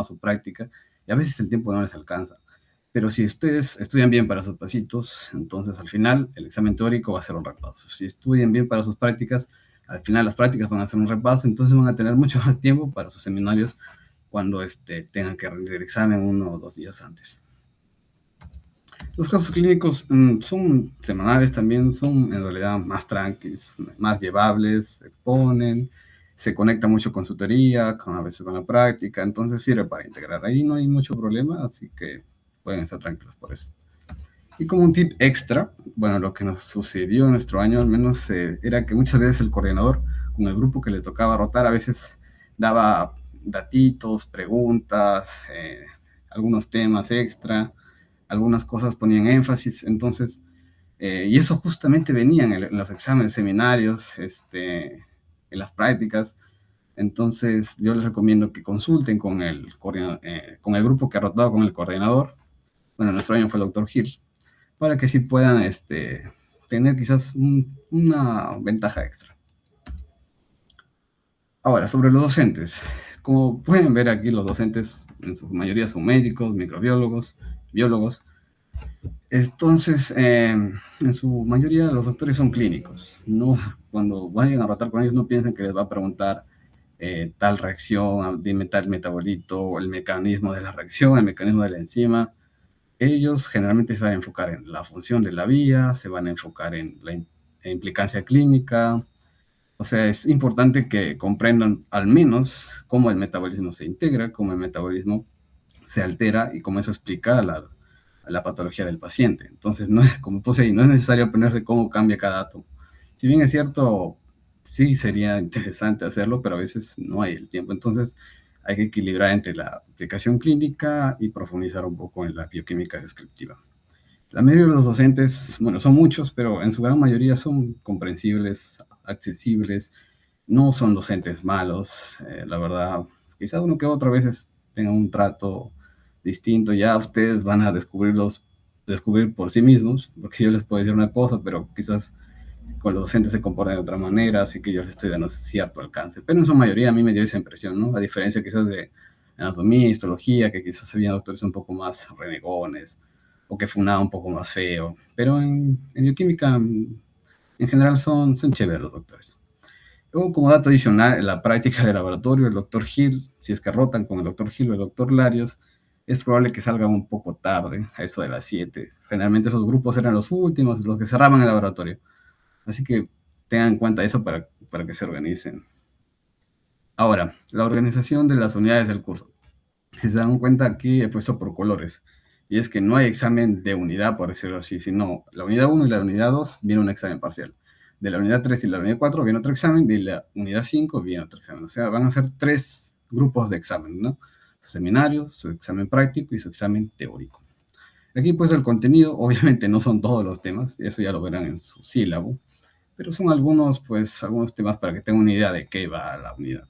su práctica, y a veces el tiempo no les alcanza. Pero si ustedes estudian bien para sus pasitos, entonces al final el examen teórico va a ser un repaso. Si estudian bien para sus prácticas, al final las prácticas van a ser un repaso, entonces van a tener mucho más tiempo para sus seminarios cuando tengan que rendir el examen 1 o 2 días antes. Los casos clínicos son semanales también, son en realidad más tranquilos, más llevables, se exponen, se conecta mucho con su teoría, a veces con la práctica, entonces sirve para integrar. Ahí no hay mucho problema, así que pueden estar tranquilos por eso. Y como un tip extra, bueno, lo que nos sucedió en nuestro año al menos era que muchas veces el coordinador, con el grupo que le tocaba rotar, a veces daba datitos, preguntas, algunos temas extra, algunas cosas ponían énfasis, entonces, y eso justamente venía en los exámenes, seminarios, en las prácticas. Entonces, yo les recomiendo que consulten con el grupo que ha rotado con el coordinador. Bueno, nuestro año fue el doctor Gil, para que sí puedan tener quizás una ventaja extra. Ahora, sobre los docentes. Como pueden ver aquí, los docentes en su mayoría son médicos, microbiólogos, biólogos. Entonces, en su mayoría los doctores son clínicos. No, cuando vayan a tratar con ellos, no piensen que les va a preguntar tal reacción, dime tal metabolito, el mecanismo de la reacción, el mecanismo de la enzima. Ellos generalmente se van a enfocar en la función de la vía, se van a enfocar en la implicancia clínica. O sea, es importante que comprendan al menos cómo el metabolismo se integra, cómo el metabolismo se altera y cómo eso explica la patología del paciente. Entonces, no es, como puse ahí, no es necesario aprenderse cómo cambia cada átomo. Si bien es cierto, sí sería interesante hacerlo, pero a veces no hay el tiempo. Entonces, hay que equilibrar entre la aplicación clínica y profundizar un poco en la bioquímica descriptiva. La mayoría de los docentes, bueno, son muchos, pero en su gran mayoría son comprensibles, accesibles, no son docentes malos, la verdad. Quizá uno que otra veces tenga un trato distinto, ya ustedes van a descubrir por sí mismos, porque yo les puedo decir una cosa, pero quizás con los docentes se comportan de otra manera, así que yo les estoy dando cierto alcance. Pero en su mayoría a mí me dio esa impresión, ¿no? A diferencia quizás de anatomía, histología, que quizás había doctores un poco más renegones, o que funaba un poco más feo. Pero en bioquímica, en general, son chéveres los doctores. Luego, como dato adicional, en la práctica de laboratorio, el doctor Gil, si es que rotan con el doctor Gil o el doctor Larios, es probable que salgan un poco tarde, a eso de las 7. Generalmente esos grupos eran los últimos, los que cerraban el laboratorio. Así que tengan en cuenta eso para que se organicen. Ahora, la organización de las unidades del curso. Si se dan cuenta, aquí he puesto por colores. Y es que no hay examen de unidad, por decirlo así, sino la unidad 1 y la unidad 2 viene un examen parcial. De la unidad 3 y la unidad 4 viene otro examen, de la unidad 5 viene otro examen. O sea, van a ser 3 grupos de examen, ¿no? Su seminario, su examen práctico y su examen teórico. Aquí pues el contenido, obviamente no son todos los temas, eso ya lo verán en su sílabo, pero son algunos temas para que tengan una idea de qué va la unidad.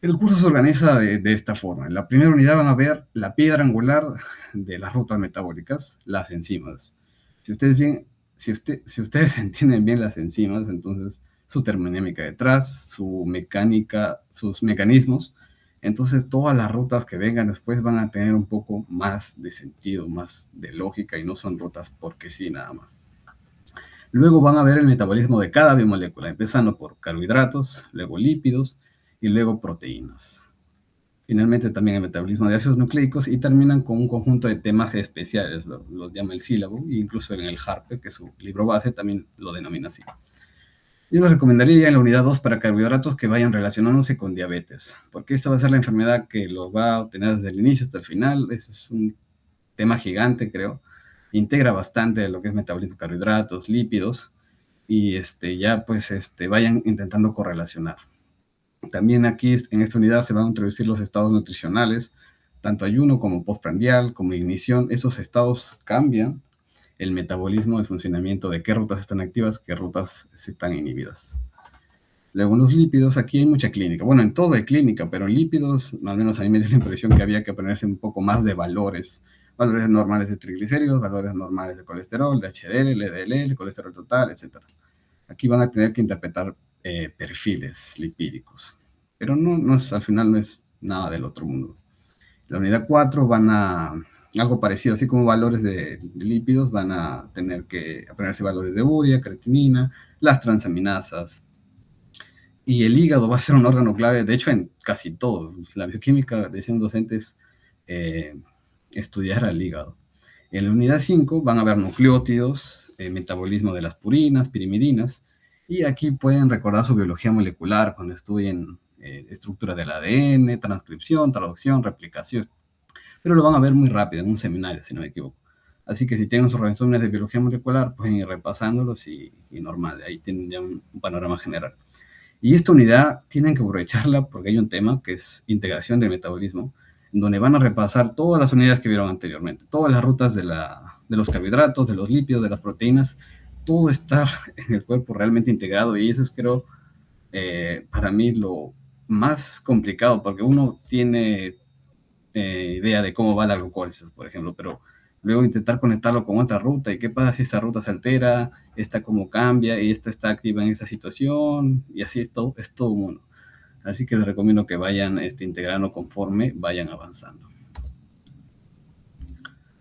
El curso se organiza de esta forma. En la primera unidad van a ver la piedra angular de las rutas metabólicas, las enzimas. Si ustedes entienden bien las enzimas, entonces su termodinámica detrás, su mecánica, sus mecanismos, entonces todas las rutas que vengan después van a tener un poco más de sentido, más de lógica y no son rutas porque sí nada más. Luego van a ver el metabolismo de cada biomolécula, empezando por carbohidratos, luego lípidos y luego proteínas. Finalmente también el metabolismo de ácidos nucleicos y terminan con un conjunto de temas especiales, los llama el sílabo, e incluso en el Harper, que es su libro base, también lo denomina así. Yo les recomendaría en la unidad 2 para carbohidratos que vayan relacionándose con diabetes, porque esta va a ser la enfermedad que los va a tener desde el inicio hasta el final. Ese es un tema gigante, creo. Integra bastante lo que es metabolismo de carbohidratos, lípidos, y ya pues vayan intentando correlacionar. También aquí en esta unidad se van a introducir los estados nutricionales, tanto ayuno como postprandial, como ignición. Esos estados cambian el metabolismo, el funcionamiento de qué rutas están activas, qué rutas están inhibidas. Luego en los lípidos, aquí hay mucha clínica. Bueno, en todo hay clínica, pero en lípidos, al menos a mí me dio la impresión que había que aprenderse un poco más de valores. Valores normales de triglicéridos, valores normales de colesterol, de HDL, LDL, colesterol total, etc. Aquí van a tener que interpretar perfiles lipídicos. Pero al final no es nada del otro mundo. La unidad 4 van a, algo parecido, así como valores de lípidos, van a tener que aprenderse valores de urea, creatinina, las transaminasas. Y el hígado va a ser un órgano clave, de hecho, en casi todo. La bioquímica, decían docentes, eh, estudiar al hígado. En la unidad 5 van a ver nucleótidos, metabolismo de las purinas, pirimidinas, y aquí pueden recordar su biología molecular cuando estudien estructura del ADN, transcripción, traducción, replicación, pero lo van a ver muy rápido en un seminario, si no me equivoco. Así que si tienen sus resúmenes de biología molecular, pueden ir repasándolos y normal, ahí tienen ya un panorama general. Y esta unidad tienen que aprovecharla porque hay un tema que es integración del metabolismo, en donde van a repasar todas las unidades que vieron anteriormente, todas las rutas de los carbohidratos, de los lípidos, de las proteínas, todo estar en el cuerpo realmente integrado. Y eso es, creo, para mí lo más complicado, porque uno tiene idea de cómo va la glucólisis, por ejemplo, pero luego intentar conectarlo con otra ruta y qué pasa si esta ruta se altera, esta cómo cambia y esta está activa en esta situación y así es todo un mundo. Así que les recomiendo que vayan integrando conforme vayan avanzando.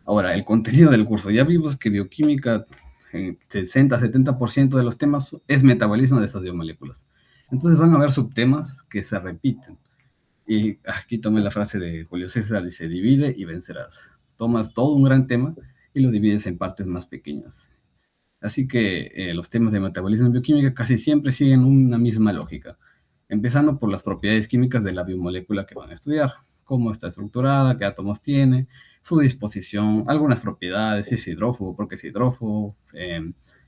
Ahora, el contenido del curso. Ya vimos que bioquímica, en 60-70% de los temas es metabolismo de esas biomoléculas. Entonces van a haber subtemas que se repiten. Y aquí tomé la frase de Julio César, dice, divide y vencerás. Tomas todo un gran tema y lo divides en partes más pequeñas. Así que los temas de metabolismo y bioquímica casi siempre siguen una misma lógica, empezando por las propiedades químicas de la biomolécula que van a estudiar, cómo está estructurada, qué átomos tiene, su disposición, algunas propiedades, si es hidrófobo, porque es hidrófobo,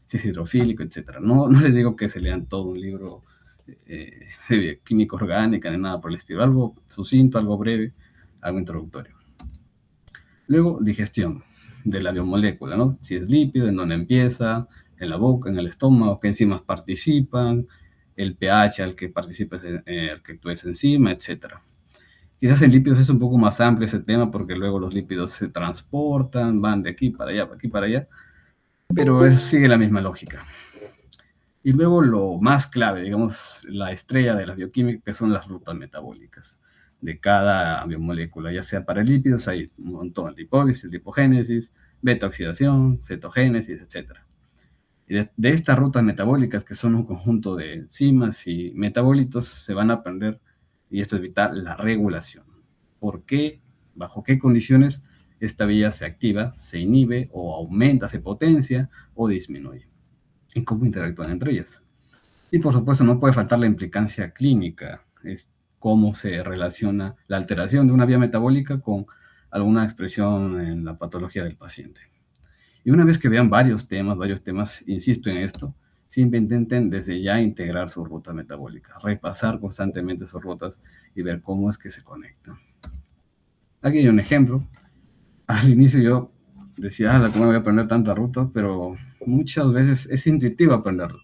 si es hidrofílico, etc. No, no les digo que se lean todo un libro de química orgánica ni nada por el estilo, algo sucinto, algo breve, algo introductorio. Luego, digestión de la biomolécula, ¿no? Si es lípido, en dónde empieza, en la boca, en el estómago, qué enzimas participan, el pH al que participa, al que actúa esa enzima, etc. Quizás en lípidos es un poco más amplio ese tema porque luego los lípidos se transportan, van de aquí para allá, aquí para allá, pero sigue la misma lógica. Y luego lo más clave, digamos, la estrella de la bioquímica, que son las rutas metabólicas de cada biomolécula, ya sea para lípidos, hay un montón, lipólisis, lipogénesis, beta-oxidación, cetogénesis, etc. Y de estas rutas metabólicas, que son un conjunto de enzimas y metabolitos, se van a aprender, y esto es vital, la regulación. ¿Por qué? ¿Bajo qué condiciones esta vía se activa, se inhibe o aumenta, se potencia o disminuye? Y cómo interactúan entre ellas. Y por supuesto no puede faltar la implicancia clínica, es cómo se relaciona la alteración de una vía metabólica con alguna expresión en la patología del paciente. Y una vez que vean varios temas, insisto en esto, siempre intenten desde ya integrar sus rutas metabólicas, repasar constantemente sus rutas y ver cómo es que se conectan. Aquí hay un ejemplo. Al inicio yo decía, ¿cómo voy a aprender tantas rutas? Pero muchas veces es intuitivo aprenderlo.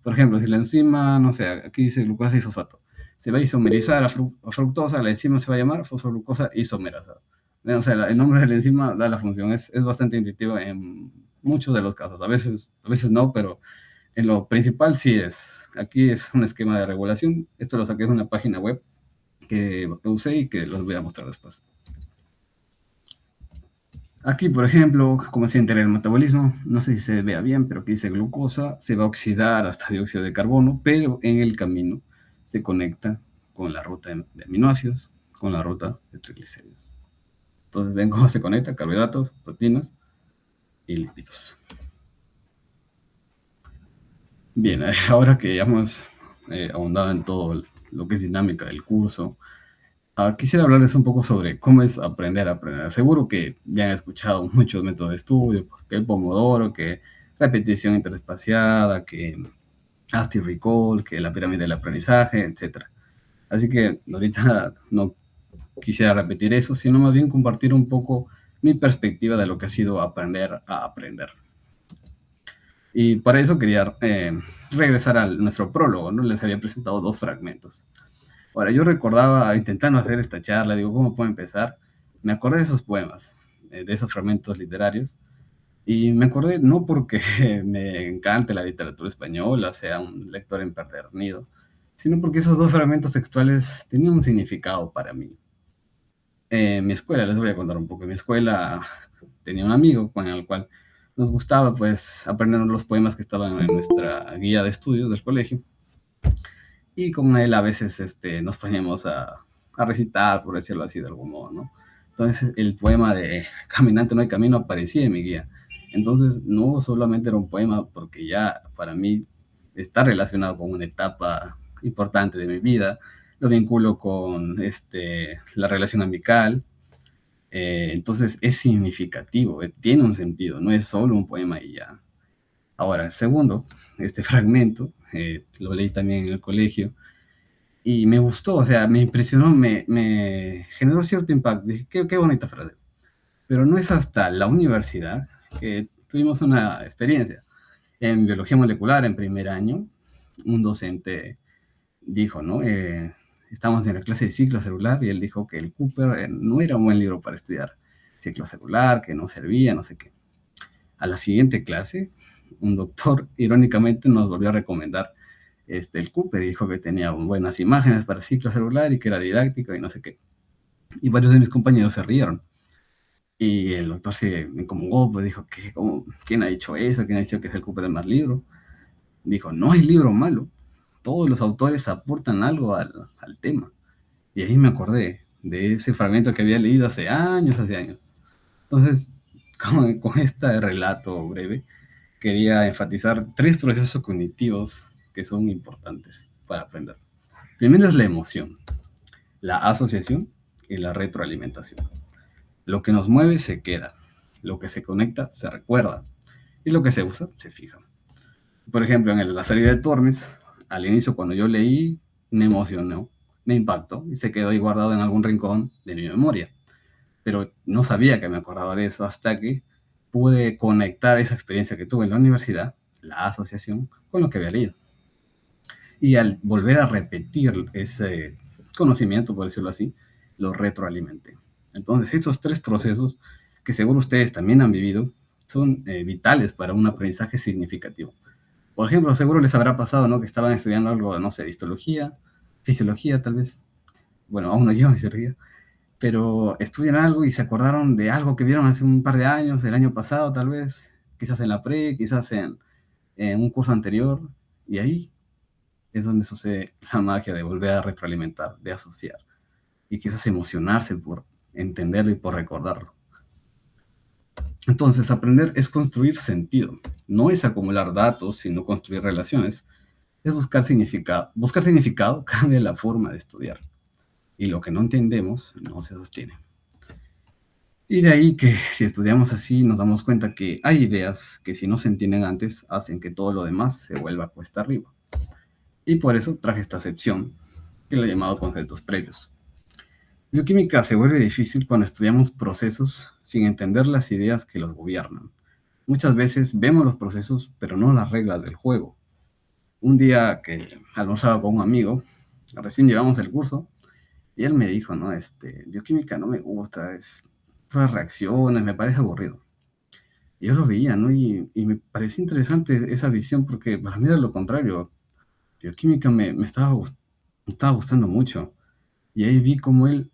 Por ejemplo, si la enzima, no sé, aquí dice glucosa y fosfato, se va a isomerizar a fructosa, la enzima se va a llamar fosfoglucosa isomerasa. O sea, el nombre de la enzima da la función, es bastante intuitivo en muchos de los casos. A veces no, pero en lo principal sí es. Aquí es un esquema de regulación. Esto lo saqué de una página web que usé y que los voy a mostrar después. Aquí, por ejemplo, como se entera el metabolismo, no sé si se vea bien, pero aquí dice glucosa, se va a oxidar hasta dióxido de carbono, pero en el camino se conecta con la ruta de aminoácidos, con la ruta de triglicéridos. Entonces, ven cómo se conecta, carbohidratos, proteínas y lípidos. Bien, ahora que ya hemos ahondado en todo lo que es dinámica del curso, quisiera hablarles un poco sobre cómo es aprender a aprender. Seguro que ya han escuchado muchos métodos de estudio, que el Pomodoro, que repetición interespaciada, que Active Recall, que la pirámide del aprendizaje, etc. Así que ahorita no quisiera repetir eso, sino más bien compartir un poco mi perspectiva de lo que ha sido aprender a aprender. Y para eso quería regresar a nuestro prólogo, ¿no? Les había presentado 2 fragmentos. Ahora, yo recordaba, intentando hacer esta charla, digo, ¿cómo puedo empezar? Me acordé de esos poemas, de esos fragmentos literarios, y me acordé no porque me encante la literatura española, sea un lector empedernido, sino porque esos 2 fragmentos textuales tenían un significado para mí. Mi escuela, les voy a contar un poco. En mi escuela tenía un amigo con el cual nos gustaba pues aprender los poemas que estaban en nuestra guía de estudios del colegio, y con él a veces nos poníamos a recitar, por decirlo así de algún modo, ¿no? Entonces el poema de Caminante no hay camino aparecía en mi guía. Entonces no solamente era un poema porque ya para mí está relacionado con una etapa importante de mi vida, lo vinculo con la relación amical, entonces es significativo, tiene un sentido, no es solo un poema y ya. Ahora, el segundo, este fragmento, lo leí también en el colegio y me gustó, o sea, me impresionó, me generó cierto impacto. Dije, qué bonita frase. Pero no es hasta la universidad que tuvimos una experiencia. En biología molecular, en primer año, un docente dijo, ¿no? Estábamos en la clase de ciclo celular y él dijo que el Cooper no era un buen libro para estudiar ciclo celular, que no servía, no sé qué. A la siguiente clase, un doctor irónicamente nos volvió a recomendar el Cooper y dijo que tenía buenas imágenes para ciclo celular y que era didáctico y no sé qué. Y varios de mis compañeros se rieron. Y el doctor se incomodó, pues dijo, ¿quién ha dicho eso? ¿Quién ha dicho que es el Cooper el mal libro? Dijo, no hay libro malo. Todos los autores aportan algo al tema. Y ahí me acordé de ese fragmento que había leído hace años, hace años. Entonces, con este relato breve, quería enfatizar tres procesos cognitivos que son importantes para aprender. Primero es la emoción, la asociación y la retroalimentación. Lo que nos mueve se queda, lo que se conecta se recuerda y lo que se usa se fija. Por ejemplo, en la serie de Tormes, al inicio cuando yo leí, me emocionó, me impactó y se quedó ahí guardado en algún rincón de mi memoria. Pero no sabía que me acordaba de eso hasta que pude conectar esa experiencia que tuve en la universidad, la asociación, con lo que había leído. Y al volver a repetir ese conocimiento, por decirlo así, lo retroalimenté. Entonces, estos tres procesos, que seguro ustedes también han vivido, son vitales para un aprendizaje significativo. Por ejemplo, seguro les habrá pasado, ¿no? Que estaban estudiando algo, no sé, de histología, fisiología tal vez. Bueno, aún no llevan fisiología, pero estudian algo y se acordaron de algo que vieron hace un par de años, el año pasado tal vez, quizás en la pre, quizás en un curso anterior, y ahí es donde sucede la magia de volver a retroalimentar, de asociar, y quizás emocionarse por entenderlo y por recordarlo. Entonces, aprender es construir sentido, no es acumular datos, sino construir relaciones, es buscar significado. Buscar significado cambia la forma de estudiar, y lo que no entendemos no se sostiene. Y de ahí que si estudiamos así nos damos cuenta que hay ideas que si no se entienden antes hacen que todo lo demás se vuelva cuesta arriba. Y por eso traje esta acepción que le he llamado conceptos previos. Bioquímica se vuelve difícil cuando estudiamos procesos sin entender las ideas que los gobiernan. Muchas veces vemos los procesos, pero no las reglas del juego. Un día que almorzaba con un amigo, recién llevamos el curso, y él me dijo, ¿no? Bioquímica no me gusta, es puras reacciones, me parece aburrido. Y yo lo veía, ¿no? Y me parecía interesante esa visión porque para mí era lo contrario. Bioquímica me estaba gustando mucho. Y ahí vi como él,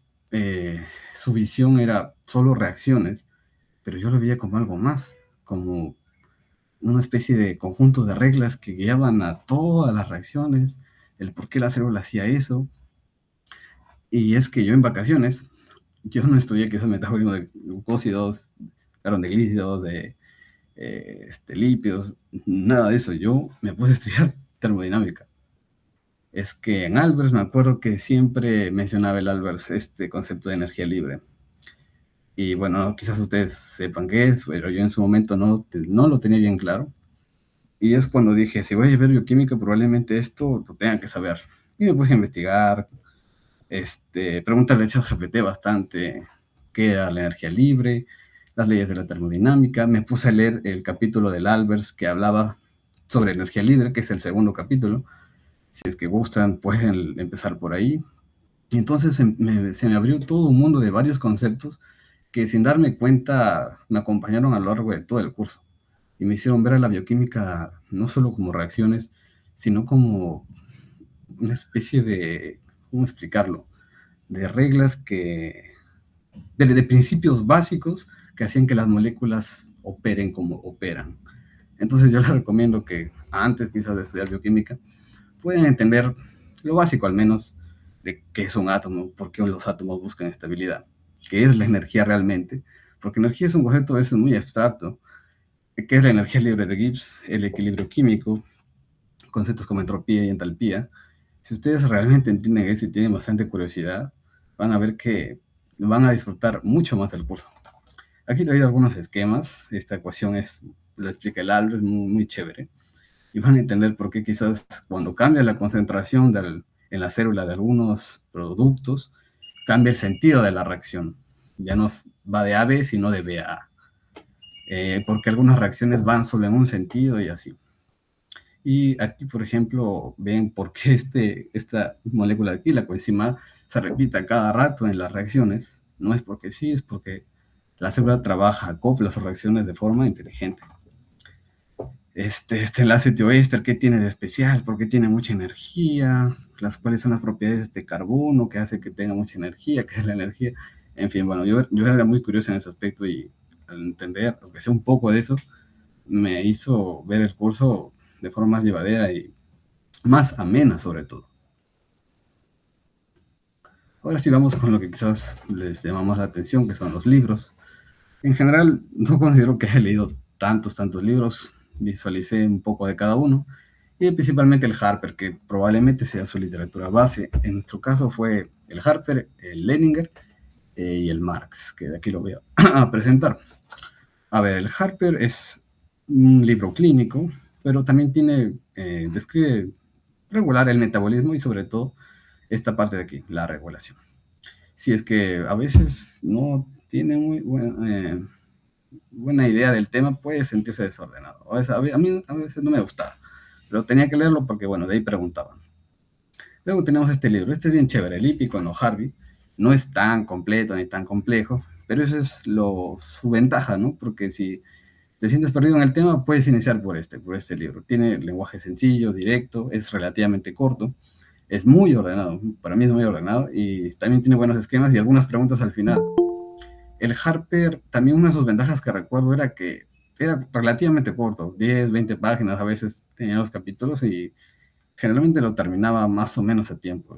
su visión era solo reacciones, pero yo lo veía como algo más, como una especie de conjunto de reglas que guiaban a todas las reacciones, el por qué la célula hacía eso. Y es que yo en vacaciones, yo no estudié que es el metabolismo de glucósidos, perdón, de glícidos, de lípidos, nada de eso. Yo me puse a estudiar termodinámica. Es que en Albers me acuerdo que siempre mencionaba el Albers este concepto de energía libre. Y bueno, quizás ustedes sepan qué es, pero yo en su momento no lo tenía bien claro. Y es cuando dije, si voy a ver bioquímica, probablemente esto lo tenga que saber. Y me puse a investigar, preguntarle a ChatGPT bastante qué era la energía libre, las leyes de la termodinámica. Me puse a leer el capítulo del Albers que hablaba sobre energía libre, que es el segundo capítulo. Si es que gustan, pueden empezar por ahí. Y entonces se me abrió todo un mundo de varios conceptos que sin darme cuenta me acompañaron a lo largo de todo el curso. Y me hicieron ver a la bioquímica no solo como reacciones, sino como una especie de, ¿cómo explicarlo? De reglas que de principios básicos que hacían que las moléculas operen como operan. Entonces yo les recomiendo que antes quizás de estudiar bioquímica pueden entender lo básico al menos de qué es un átomo, por qué los átomos buscan estabilidad, qué es la energía realmente, porque energía es un concepto a veces muy abstracto, qué es la energía libre de Gibbs, el equilibrio químico, conceptos como entropía y entalpía. Si ustedes realmente entienden eso y tienen bastante curiosidad, van a ver que van a disfrutar mucho más del curso. Aquí he traído algunos esquemas. Esta ecuación la explica el Albert, es muy chévere. Y van a entender por qué quizás cuando cambia la concentración en la célula de algunos productos, cambia el sentido de la reacción. Ya no va de A a B, sino de B a A. Porque algunas reacciones van solo en un sentido y así. Y aquí, por ejemplo, ven por qué esta molécula de aquí, la coenzima A, se repite a cada rato en las reacciones. No es porque sí, es porque la célula trabaja, acopla sus reacciones de forma inteligente. Este enlace tioéster, ¿qué tiene de especial? ¿Por qué tiene mucha energía? ¿Cuáles son las propiedades de este carbono que hace que tenga mucha energía? ¿Qué es la energía? En fin, bueno, yo era muy curioso en ese aspecto y al entender, aunque sea un poco de eso, me hizo ver el curso de forma más llevadera y más amena sobre todo. Ahora sí vamos con lo que quizás les llama más la atención, que son los libros. En general, no considero que haya leído tantos libros, visualicé un poco de cada uno, y principalmente el Harper, que probablemente sea su literatura base. En nuestro caso fue el Harper, el Leninger y el Marx, que de aquí lo voy a presentar. A ver, el Harper es un libro clínico, pero también describe regular el metabolismo y sobre todo esta parte de aquí, la regulación. Si es que a veces no tiene muy buena idea del tema, puede sentirse desordenado. A mí a veces no me gustaba, pero tenía que leerlo porque, bueno, de ahí preguntaban. Luego tenemos este libro, este es bien chévere, el Hípico no Harvey. No es tan completo ni tan complejo, pero eso es su ventaja, ¿no? Porque si te sientes perdido en el tema, puedes iniciar por este libro. Tiene lenguaje sencillo, directo, es relativamente corto, es muy ordenado, para mí es muy ordenado y también tiene buenos esquemas y algunas preguntas al final. El Harper, también una de sus ventajas que recuerdo era que era relativamente corto, 10, 20 páginas, a veces tenía los capítulos y generalmente lo terminaba más o menos a tiempo.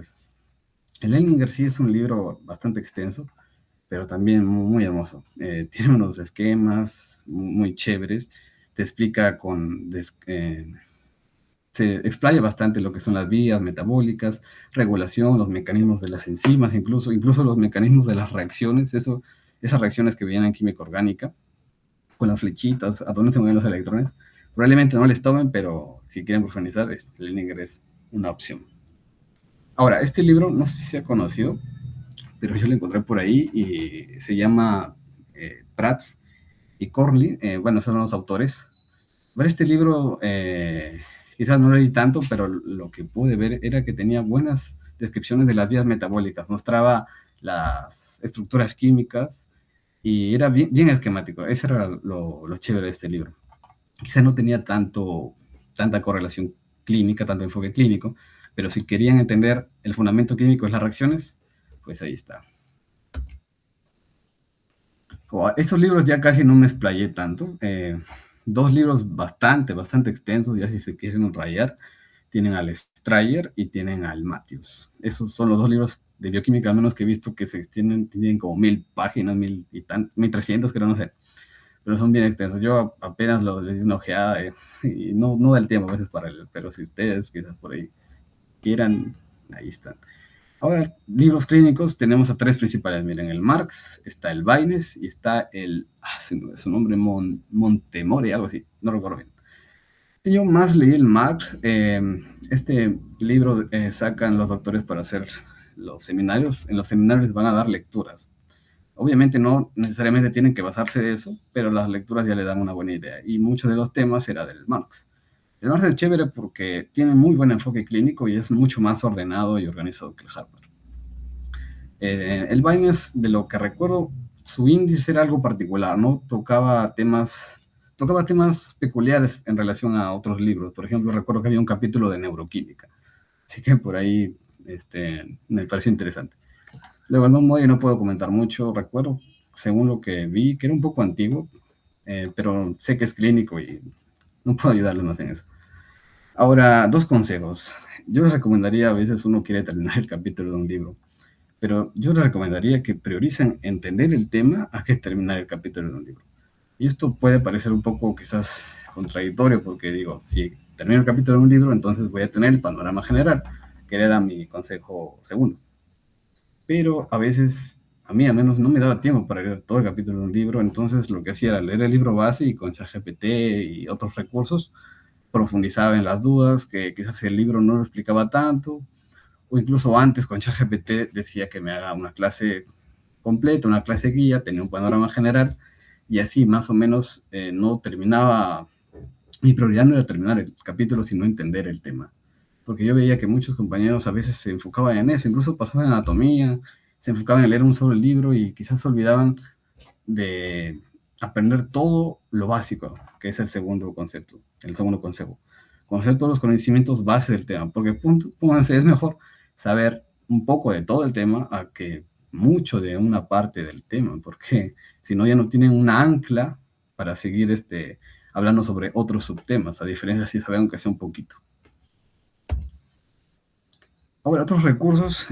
El Ellinger sí es un libro bastante extenso, pero también muy hermoso. Tiene unos esquemas muy chéveres, te explica se explaya bastante lo que son las vías metabólicas, regulación, los mecanismos de las enzimas, incluso los mecanismos de las reacciones, esas reacciones que vienen en química orgánica, con las flechitas, a dónde se mueven los electrones. Probablemente no les tomen, pero si quieren profundizar, Leninger es una opción. Ahora, este libro, no sé si se ha conocido, pero yo lo encontré por ahí y se llama Prats y Corley, bueno, son los autores. Ver este libro, quizás no lo leí tanto, pero lo que pude ver era que tenía buenas descripciones de las vías metabólicas, mostraba las estructuras químicas y era bien esquemático. Ese era lo chévere de este libro. Quizás no tenía tanta correlación clínica, tanto enfoque clínico, pero si querían entender el fundamento químico de las reacciones, pues ahí está. Esos libros ya casi no me explayé tanto. Dos libros bastante extensos, ya si se quieren rayar. Tienen al Strayer y tienen al Matthews. Esos son los dos libros de bioquímica, al menos que he visto que se extienden, tienen como 1000 páginas, 1300, creo, no sé. Pero son bien extensos. Yo apenas les di una ojeada y no da el tiempo a veces para leer, pero si ustedes quizás por ahí quieran, ahí están. Ahora, libros clínicos, tenemos a tres principales. Miren, el Marx, está el Baines y está su nombre, Montemori, algo así, no recuerdo bien. Yo más leí el Marx. Este libro sacan los doctores para hacer los seminarios. En los seminarios van a dar lecturas. Obviamente no necesariamente tienen que basarse de eso, pero las lecturas ya le dan una buena idea. Y muchos de los temas era del Marx. El Marx es chévere porque tiene muy buen enfoque clínico y es mucho más ordenado y organizado que el Harvard. El Baines, de lo que recuerdo, su índice era algo particular, ¿no? Tocaba temas peculiares en relación a otros libros. Por ejemplo, recuerdo que había un capítulo de neuroquímica. Así que por ahí me pareció interesante. Luego, el memoria no puedo comentar mucho. Recuerdo, según lo que vi, que era un poco antiguo, pero sé que es clínico y no puedo ayudarles más en eso. Ahora, dos consejos. Yo les recomendaría, a veces uno quiere terminar el capítulo de un libro, pero yo les recomendaría que prioricen entender el tema a que terminar el capítulo de un libro. Y esto puede parecer un poco quizás contradictorio, porque digo, si termino el capítulo de un libro, entonces voy a tener el panorama general, que era mi consejo segundo. Pero a veces, a mí al menos, no me daba tiempo para leer todo el capítulo de un libro, entonces lo que hacía era leer el libro base y con ChatGPT y otros recursos profundizaba en las dudas, que quizás el libro no lo explicaba tanto, o incluso antes con ChatGPT decía que me haga una clase completa, una clase guía, tenía un panorama general, y así más o menos no terminaba, mi prioridad no era terminar el capítulo, sino entender el tema. Porque yo veía que muchos compañeros a veces se enfocaban en eso, incluso pasaban en anatomía, se enfocaban en leer un solo libro y quizás se olvidaban de aprender todo lo básico, que es el segundo concepto, el segundo consejo. Conocer todos los conocimientos base del tema, porque pónganse, es mejor saber un poco de todo el tema a que mucho de una parte del tema, porque si no ya no tienen una ancla para seguir hablando sobre otros subtemas, a diferencia si saben aunque sea un poquito. Ahora, otros recursos,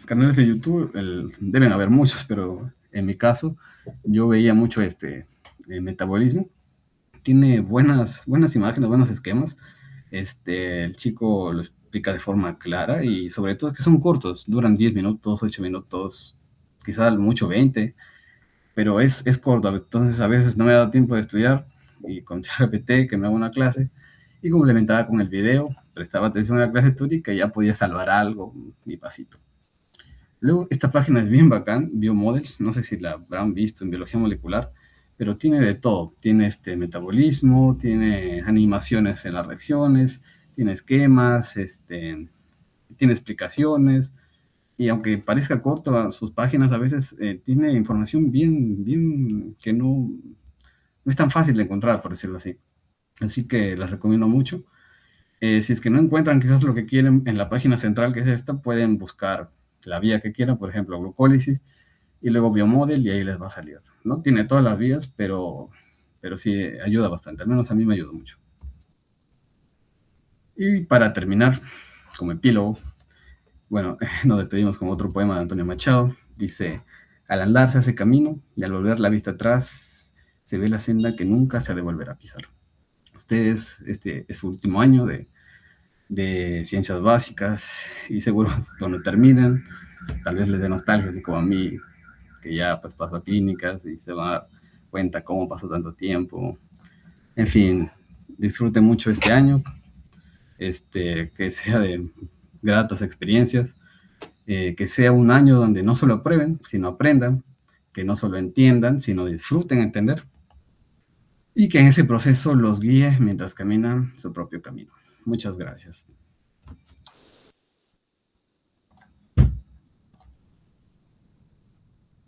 canales de YouTube, deben haber muchos, pero en mi caso, yo veía mucho metabolismo. Tiene buenas imágenes, buenos esquemas. El chico lo explica de forma clara y sobre todo que son cortos, duran 10 minutos, 8 minutos, quizás mucho 20, pero es corto, entonces a veces no me da tiempo de estudiar y con ChatGPT que me hago una clase y complementaba con el video, prestaba atención a la clase teórica y ya podía salvar algo, mi pasito. Luego, esta página es bien bacán, Biomodels, no sé si la habrán visto en biología molecular, pero tiene de todo. Tiene metabolismo, tiene animaciones en las reacciones, tiene esquemas, tiene explicaciones, y aunque parezca corto, sus páginas a veces tiene información bien que no es tan fácil de encontrar, por decirlo así. Así que las recomiendo mucho. Si es que no encuentran quizás lo que quieren en la página central, que es esta, pueden buscar la vía que quieran, por ejemplo, glucólisis, y luego biomodel, y ahí les va a salir. No tiene todas las vías, pero sí ayuda bastante, al menos a mí me ayuda mucho. Y para terminar, como epílogo, bueno, nos despedimos con otro poema de Antonio Machado. Dice, al andar se hace camino, y al volver la vista atrás, se ve la senda que nunca se ha de volver a pisar. Ustedes, este es su último año de ciencias básicas y seguro cuando terminen tal vez les dé nostalgia, así como a mí, que ya pues pasó clínicas y se va a dar cuenta cómo pasó tanto tiempo. En fin, disfruten mucho este año, que sea de gratas experiencias, que sea un año donde no solo aprueben, sino aprendan, que no solo entiendan, sino disfruten entender, y que en ese proceso los guíe mientras caminan su propio camino. Muchas gracias.